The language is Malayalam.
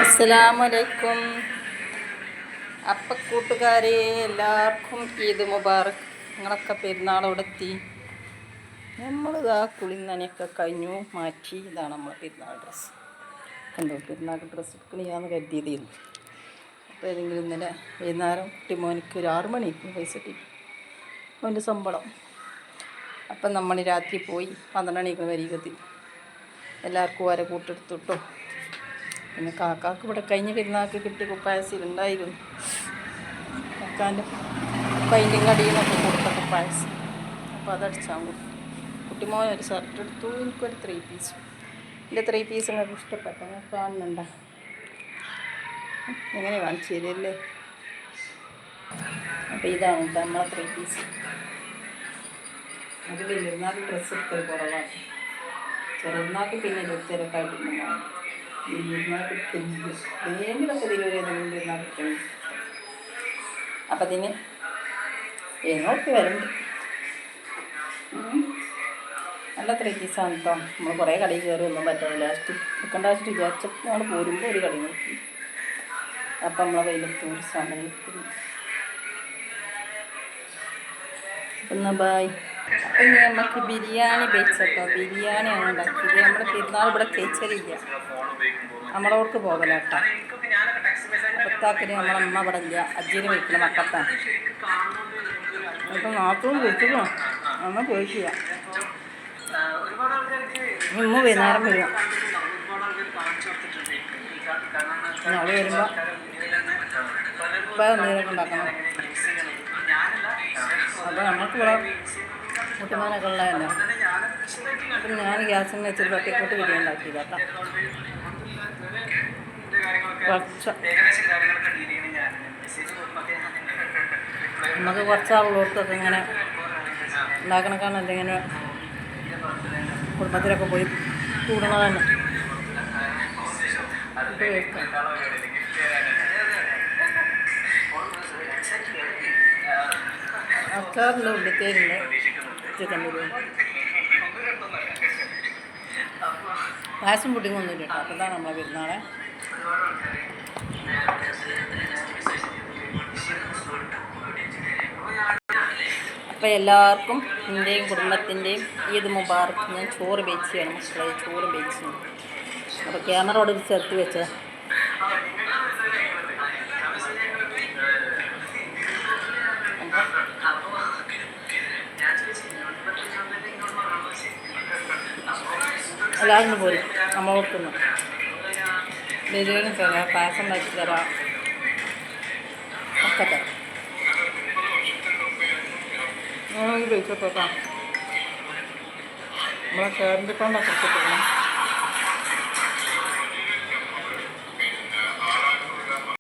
അസ്സലാമലൈക്കും. അപ്പം കൂട്ടുകാരെ, എല്ലാവർക്കും ഈദ് മുബാറക്. നിങ്ങളൊക്കെ പെരുന്നാളോടെ എത്തി. നമ്മളിതാ കുളിന്നനയൊക്കെ കഴിഞ്ഞു മാറ്റി. ഇതാണ് നമ്മളെ പെരുന്നാൾ ഡ്രസ്സ്. കണ്ടോ, പെരുന്നാൾ ഡ്രസ്സ് എടുക്കണിയാന്ന് കരുതിയതായിരുന്നു. അപ്പോൾ ഏതെങ്കിലും ഇന്നലെ വൈകുന്നേരം കുട്ടിമോനിക്ക് ഒരു 6 മണിക്ക് പൈസ കിട്ടി, അവൻ്റെ ശമ്പളം. അപ്പം നമ്മൾ രാത്രി പോയി 12 മണിക്ക് വരികത്തിൽ എല്ലാവർക്കും ഓരോ കൂട്ടെടുത്തിട്ടോ. പിന്നെ കാക്കാക്ക് ഇവിടെ കഴിഞ്ഞ പെരുന്നാൾക്ക് കിട്ടിയ കുപ്പായസിലുണ്ടായിരുന്നു. കാക്കാൻ്റെ പൈൻ്റും കടിയിലൊക്കെ കൊടുത്ത കുപ്പായസ്. അപ്പോൾ അതടിച്ചാൽ കൊടുത്തു. കുട്ടിമോൻ ഒരു ഷർട്ട് എടുത്തു, എനിക്കൊരു 3 പീസ്. എൻ്റെ 3 പീസ് നിങ്ങൾക്ക് ഇഷ്ടപ്പെട്ട കാണുന്നുണ്ടോ? എങ്ങനെ കാണിച്ചു തരില്ലേ? അപ്പോൾ ഇതാണ് നമ്മളെ 3 പീസ്. അതിൽ ഇരുന്നാൾ ഡ്രസ്സ് എടുക്കൽ കുറവാണ്. ചെറുനാൾക്ക് പിന്നെ ചെറുക്കായിട്ട് ഇരുന്നാൾ ഏതെങ്കിലുമൊക്കെ തിരുവനന്തപുരം ഇരുന്നാൽ കിട്ടും. അപ്പം അതിന് എങ്ങോട്ട് വരുന്നുണ്ട്. നല്ല 3 പീസാണ് കേട്ടോ. നമ്മൾ കുറേ കടയിൽ കയറി ഒന്നും പറ്റില്ല. ലാസ്റ്റ് നിൽക്കേണ്ട ആവശ്യം വിചാരിച്ചപ്പോൾ നമ്മൾ പോരുമ്പോൾ ഒരു കടയിൽ നോക്കി. അപ്പം നമ്മളെ വെയിലത്ത് ഒരു സമയത്ത് എന്നാൽ ബായ്. അപ്പം നമുക്ക് ബിരിയാണി വെച്ചോ. ബിരിയാണിയാണ് ഉണ്ടാക്കിയത്. നമ്മുടെ പെരുന്നാൾ ഇവിടെ കഴിച്ചലില്ല, നമ്മളോർക്ക് പോകലാട്ടോ. അപ്പത്താക്കിന് നമ്മളമ്മ ഇവിടെ ഇല്ല, അജ്ജിന് വയ്ക്കണം മക്കത്താണ്. അപ്പം നാത്തും വെച്ചിട്ടോ അമ്മ പോയിട്ടില്ല. ഇമ്മ വൈകുന്നേരം വരിക. നാളെ വരുമ്പോൾ ഇപ്പം എന്തെങ്കിലുമൊക്കെ ഉണ്ടാക്കണം. അപ്പോൾ നമുക്കിവിടെ കുട്ടിമാനൊക്കെ ഉള്ളതല്ല. അപ്പം ഞാൻ ഗ്യാസിന് വെച്ചൊരു തട്ടിക്കൂട്ട് ബിരിയാണി ഉണ്ടാക്കിയില്ല കേട്ടോ. നമുക്ക് കുറച്ചാളുള്ളവർക്കൊക്കെ ഇങ്ങനെ ഉണ്ടാക്കണക്കാണ് എന്തെങ്കിലും കുടുംബത്തിലൊക്കെ പോയി കൂടണതാണ്. അച്ചാറിൻ്റെ ഉള്ളിത്തേരുണ്ട്, ചിക്കൻ ബിരിയാണി. പായസം പുഡിങ്ങൊന്നും ഇല്ല കേട്ടോ. അപ്പോൾ ഇതാണ് നമ്മളെ പെരുന്നാളെ. അപ്പോൾ എല്ലാവർക്കും എൻ്റെയും കുടുംബത്തിൻ്റെയും ഈദ് മുബാറക്. ഞാൻ ചോറ് വെച്ചാണ് മക്കളെ, ചോറ് വെച്ചു. അപ്പോൾ ക്യാമറയോട് ചേർത്ത് വെച്ചത്. എല്ലാവരും പോരും നമ്മളോർക്കുന്നു. ബിരിയാണി തരാം, പായസം ഉണ്ടാക്കി തരാം, ഒക്കെ തരാം. പൈസ തരാം. നമ്മളെ കയറിൻ്റെ കൊണ്ടൊക്കെ കൊടുക്കണം.